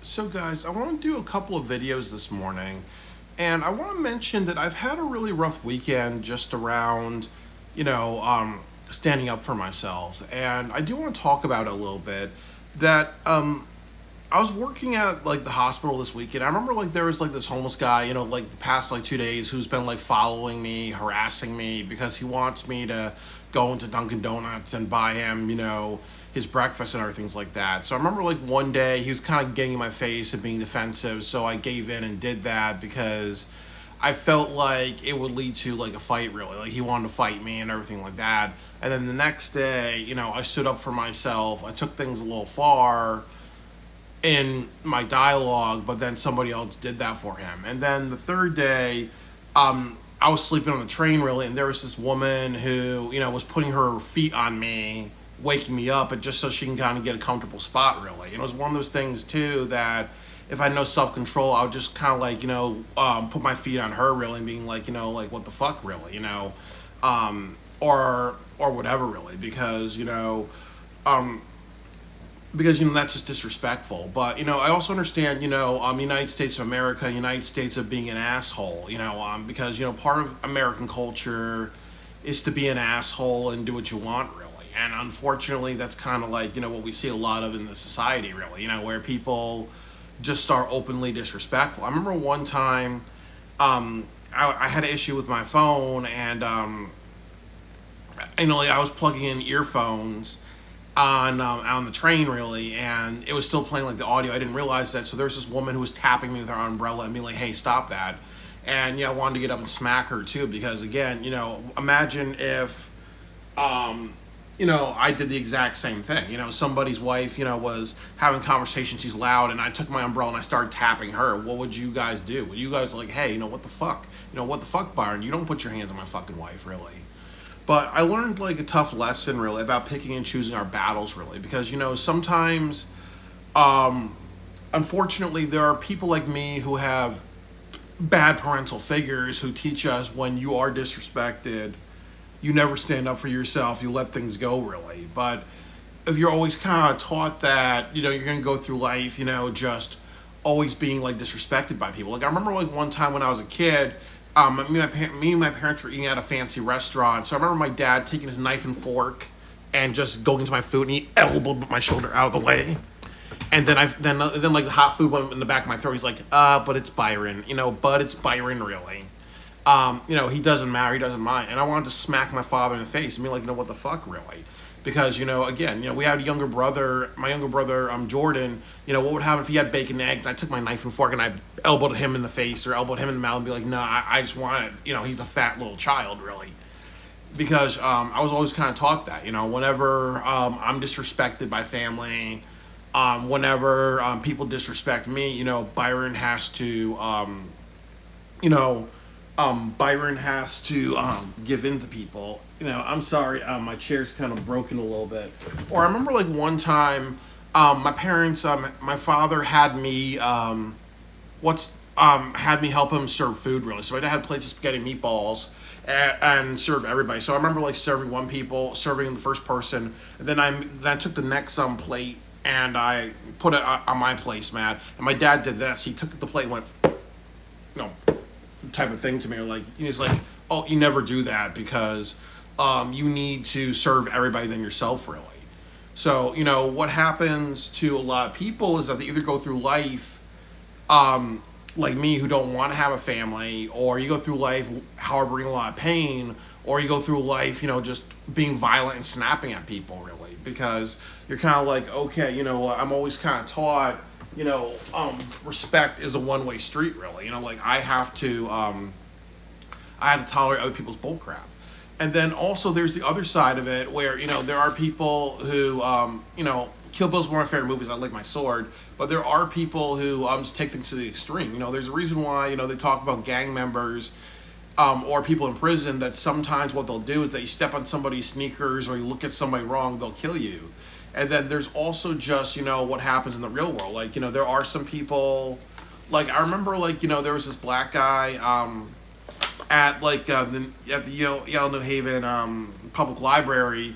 So, guys, I want to do a couple of videos this morning, and I want to mention that I've had a really rough weekend just around, you know, standing up for myself. And I do want to talk about it a little bit. That I was working at like the hospital this weekend. I remember like there was like this homeless guy, like the past like 2 days who's been like following me, harassing me because he wants me to go into Dunkin' Donuts and buy him, his breakfast and other things like that. So I remember like one day he was kind of getting in my face and being defensive, so I gave in and did that because I felt like it would lead to like a fight really. Like he wanted to fight me and everything like that. And then the next day, I stood up for myself. I took things a little far in my dialogue, but then somebody else did that for him. And then the third day, I was sleeping on the train really, and there was this woman who, was putting her feet on me, waking me up, and just so she can kind of get a comfortable spot really. And it was one of those things too that if I had no self control, I would just kind of like, put my feet on her really, and being like, like what the fuck really, or whatever really, um, because that's just disrespectful. But I also understand United States of America, United States of being an asshole. Because part of American culture is to be an asshole and do what you want really. And unfortunately, that's kind of like what we see a lot of in the society really. Where people just start openly disrespectful. I remember one time, I had an issue with my phone, and like I was plugging in earphones on the train really, and it was still playing like the audio. I didn't realize that, so there's this woman who was tapping me with her umbrella and being like, "Hey, stop that!" And I wanted to get up and smack her too because again, imagine if, I did the exact same thing. Somebody's wife, was having conversation. She's loud, and I took my umbrella and I started tapping her. What would you guys do? Would you guys like, hey, what the fuck? What the fuck, Byron? You don't put your hands on my fucking wife, really. But I learned like a tough lesson really about picking and choosing our battles really because sometimes unfortunately there are people like me who have bad parental figures who teach us when you are disrespected, you never stand up for yourself, you let things go really. But if you're always kind of taught that you're going to go through life just always being like disrespected by people. Like I remember like one time when I was a kid, me and my parents were eating at a fancy restaurant. So I remember my dad taking his knife and fork and just going into my food, and he elbowed my shoulder out of the way. And then like the hot food went in the back of my throat. He's like, but it's Byron, but it's Byron really. He doesn't matter, he doesn't mind. And I wanted to smack my father in the face and be like, what the fuck really? Because again, we had a younger brother, my younger brother, Jordan. What would happen if he had bacon and eggs? I took my knife and fork and I elbowed him in the face or elbowed him in the mouth and be like, no, I just wanted, he's a fat little child, really. Because I was always kind of taught that, whenever I'm disrespected by family, whenever people disrespect me, Byron has to, you know, Byron has to give in to people. I'm sorry, my chair's kind of broken a little bit. Or I remember like one time, my parents, my father had me, had me help him serve food really. So I had plates of spaghetti and meatballs and serve everybody. So I remember like serving the first person, and then I took the next plate and I put it on my placemat. And my dad did this. He took the plate and went, you know, type of thing to me. Like he's like, oh, you never do that because you need to serve everybody than yourself, really. So what happens to a lot of people is that they either go through life, like me, who don't want to have a family, or you go through life harboring a lot of pain, or you go through life, just being violent and snapping at people, really, because you're kind of like, okay, I'm always kind of taught, respect is a one-way street, really. Like I have to tolerate other people's bullcrap. And then also there's the other side of it where, there are people who, Kill Bill's one of my favorite movies. I like my sword. But there are people who just take things to the extreme. There's a reason why, they talk about gang members or people in prison, that sometimes what they'll do is that you step on somebody's sneakers or you look at somebody wrong, they'll kill you. And then there's also just, what happens in the real world. Like, there are some people, like, I remember, like, there was this black guy, at like at the Yale New Haven public library,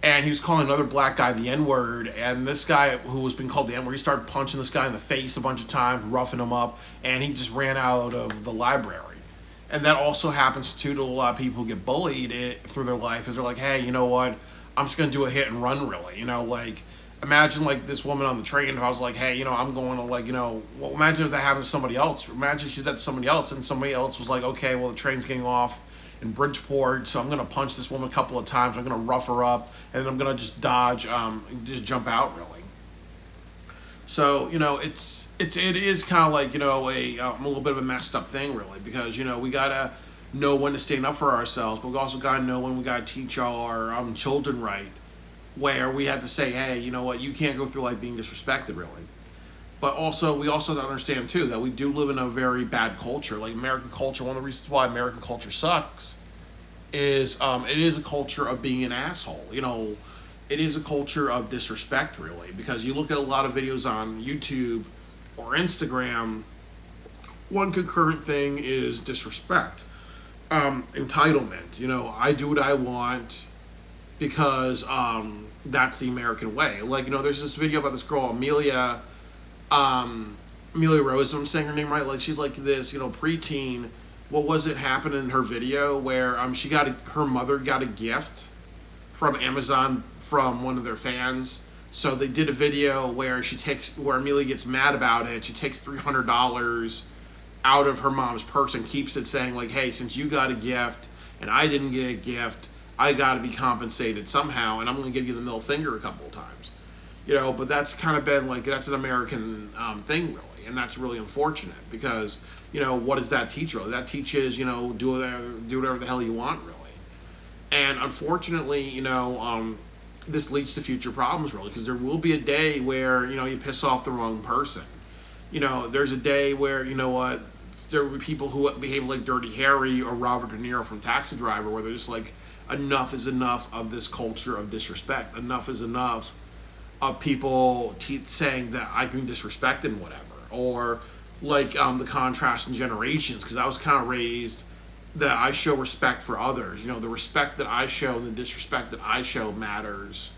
and he was calling another black guy the N word, and this guy who was being called the N word, he started punching this guy in the face a bunch of times, roughing him up, and he just ran out of the library. And that also happens too to a lot of people who get bullied through their life, is they're like, hey, you know what, I'm just gonna do a hit and run, really, like. Imagine like this woman on the train. If I was like, hey, I'm going to like, well, imagine if that happened to somebody else. Imagine she did that to somebody else, and somebody else was like, okay, well, the train's getting off in Bridgeport, so I'm gonna punch this woman a couple of times. I'm gonna rough her up, and then I'm gonna just dodge, just jump out, really. So it is kind of like a little bit of a messed up thing, really, because we gotta know when to stand up for ourselves, but we also gotta know when we gotta teach our children right, where we had to say, hey, you know what, you can't go through life being disrespected, really. But also, we also have to understand, too, that we do live in a very bad culture. Like, American culture, one of the reasons why American culture sucks is it is a culture of being an asshole. It is a culture of disrespect, really. Because you look at a lot of videos on YouTube or Instagram, one concurrent thing is disrespect. Entitlement. I do what I want because that's the American way. Like, there's this video about this girl, Amelia Rose, I'm saying her name right, like she's like this, preteen. What was it happened in her video where her mother got a gift from Amazon from one of their fans. So they did a video where where Amelia gets mad about it. She takes $300 out of her mom's purse and keeps it, saying like, hey, since you got a gift and I didn't get a gift, I got to be compensated somehow, and I'm going to give you the middle finger a couple of times. But that's kind of been like, that's an American thing, really, and that's really unfortunate because, what does that teach, really? That teaches, do whatever the hell you want, really. And unfortunately, this leads to future problems, really, because there will be a day where, you piss off the wrong person. There's a day where, there will be people who behave like Dirty Harry or Robert De Niro from Taxi Driver, where they're just like, enough is enough of this culture of disrespect. Enough is enough of people saying that I've been disrespected and whatever. Or like the contrast in generations, because I was kind of raised that I show respect for others. The respect that I show and the disrespect that I show matters.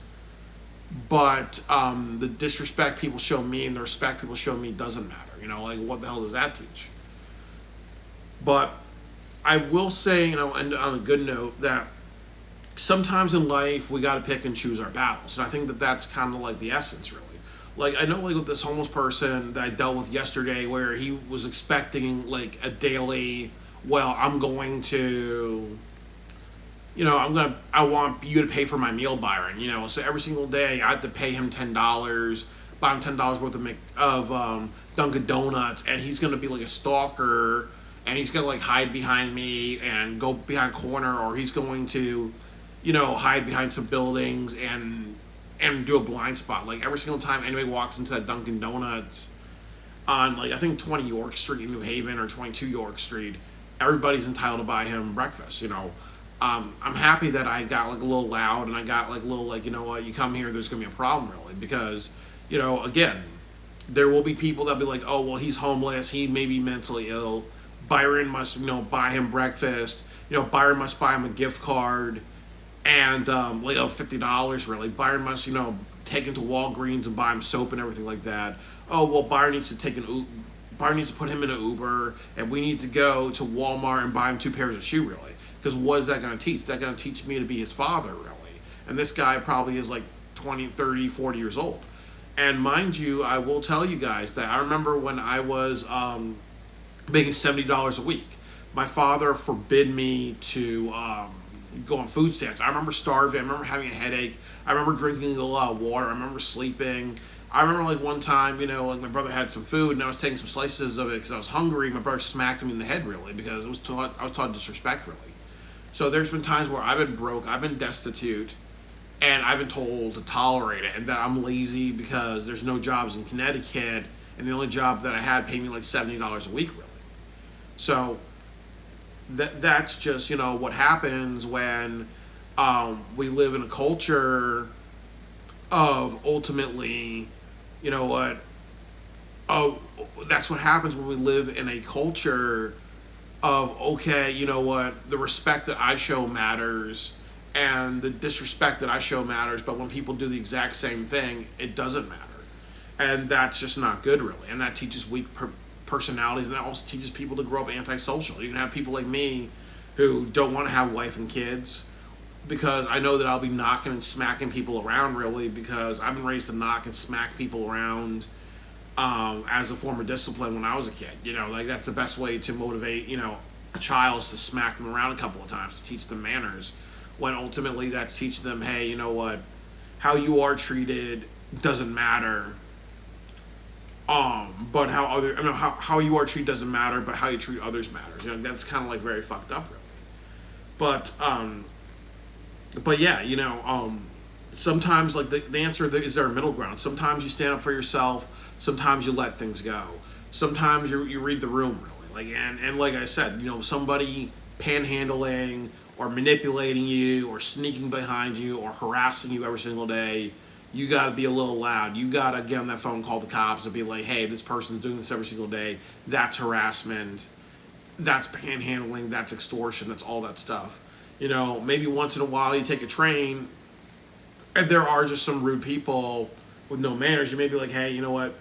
But the disrespect people show me and the respect people show me doesn't matter. Like, what the hell does that teach? But I will say, and on a good note, that sometimes in life we got to pick and choose our battles, and I think that that's kind of like the essence, really. Like, I know, like, with this homeless person that I dealt with yesterday, where he was expecting like a daily, well, I'm going to, I want you to pay for my meal, Byron. So every single day I have to pay him $10, buy him $10 worth of Dunkin' Donuts, and he's gonna be like a stalker, and he's gonna like hide behind me and go behind a corner, or he's going to hide behind some buildings and do a blind spot. Like, every single time anybody walks into that Dunkin' Donuts on, like, I think 20 York Street in New Haven or 22 York Street, everybody's entitled to buy him breakfast, I'm happy that I got like a little loud and I got like a little like, you come here, there's gonna be a problem, really, because, again, there will be people that'll be like, oh, well, he's homeless, he may be mentally ill, Byron must, buy him breakfast, Byron must buy him a gift card, and like $50, really. Byron must, take him to Walgreens and buy him soap and everything like that. Oh, well, Byron needs to put him in an Uber, and we need to go to Walmart and buy him 2 pairs of shoes, really. Because what is that going to teach? Is that going to teach me to be his father, really? And this guy probably is like 20, 30, 40 years old. And mind you, I will tell you guys that I remember when I was making $70 a week, my father forbid me to go on food stamps. I remember starving. I remember having a headache. I remember drinking a lot of water. I remember sleeping. I remember like one time, like my brother had some food and I was taking some slices of it because I was hungry. My brother smacked me in the head, really, because I was taught disrespect, really. So there's been times where I've been broke, I've been destitute, and I've been told to tolerate it, and that I'm lazy because there's no jobs in Connecticut, and the only job that I had paid me like $70 a week, really. So that's just, what happens when we live in a culture of ultimately, that's what happens when we live in a culture of, okay, the respect that I show matters, and the disrespect that I show matters, but when people do the exact same thing, it doesn't matter. And that's just not good, really. And that teaches weak personalities, and that also teaches people to grow up antisocial. You can have people like me who don't want to have wife and kids because I know that I'll be knocking and smacking people around, really, because I've been raised to knock and smack people around as a form of discipline when I was a kid. Like that's the best way to motivate, a child is to smack them around a couple of times to teach them manners. When ultimately that's teaching them, hey, you know what, how you are treated doesn't matter. But how you are treated doesn't matter, but how you treat others matters. That's kind of like very fucked up, really. But yeah, sometimes like the answer is there a middle ground. Sometimes you stand up for yourself. Sometimes you let things go. Sometimes you read the room, really. And like I said, somebody panhandling or manipulating you or sneaking behind you or harassing you every single day, you got to be a little loud. You got to get on that phone, call the cops, and be like, hey, this person's doing this every single day. That's harassment. That's panhandling. That's extortion. That's all that stuff. Maybe once in a while you take a train and there are just some rude people with no manners. You may be like, hey, you know what?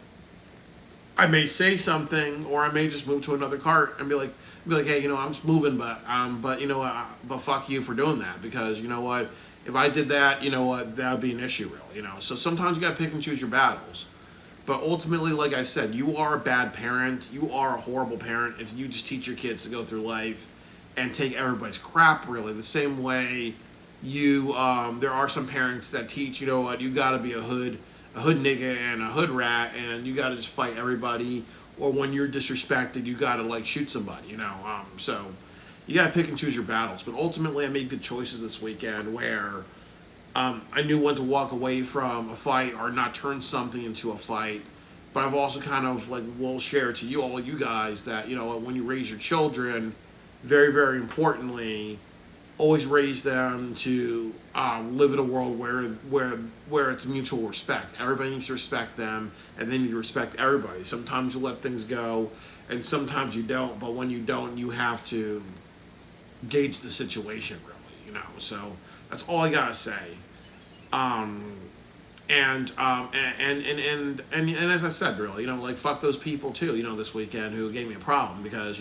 I may say something, or I may just move to another cart and be like, hey, I'm just moving, but you know what? But fuck you for doing that, because you know what? If I did that, that would be an issue, really. So sometimes you got to pick and choose your battles. But ultimately, like I said, you are a bad parent. You are a horrible parent if you just teach your kids to go through life and take everybody's crap, really. The same way there are some parents that teach, you got to be a hood nigga and a hood rat, and you got to just fight everybody. Or when you're disrespected, you got to like shoot somebody, So you got to pick and choose your battles. But ultimately, I made good choices this weekend where I knew when to walk away from a fight or not turn something into a fight. But I've also kind of will share to all you guys that, when you raise your children, very, very importantly, always raise them to live in a world where it's mutual respect. Everybody needs to respect them, and they need to respect everybody. Sometimes you let things go, and sometimes you don't. But when you don't, you have to gauge the situation, really. So that's all I gotta say. And as I said, really, fuck those people too. This weekend who gave me a problem because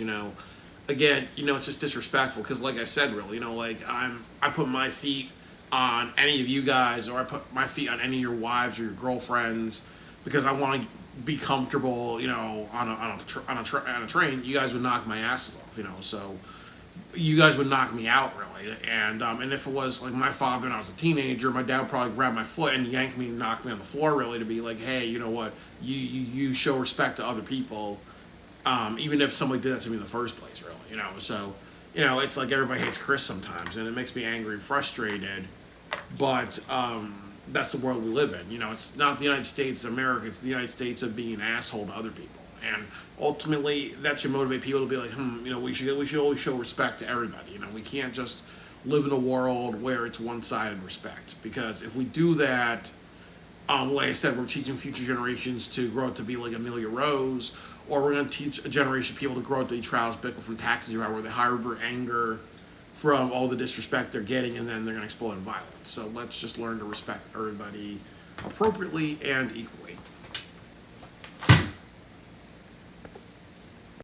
again, it's just disrespectful because, like I said, really, I put my feet on any of you guys, or I put my feet on any of your wives or your girlfriends because I want to be comfortable, on a train. You guys would knock my ass off, so you guys would knock me out, really. And if it was like my father and I was a teenager, my dad would probably grab my foot and yank me and knock me on the floor, really, to be like, hey, you know what, you show respect to other people. Even if somebody did that to me in the first place, really, So, it's like everybody hates Chris sometimes, and it makes me angry and frustrated. But that's the world we live in. It's not the United States of America. It's the United States of being an asshole to other people. And ultimately, that should motivate people to be like, we should always show respect to everybody. We can't just live in a world where it's one-sided respect. Because if we do that, like I said, we're teaching future generations to grow up to be like Amelia Rose, or we're going to teach a generation of people to grow up to be Travis Bickle from Taxi Driver, where they harbor anger from all the disrespect they're getting, and then they're going to explode in violence. So let's just learn to respect everybody appropriately and equally.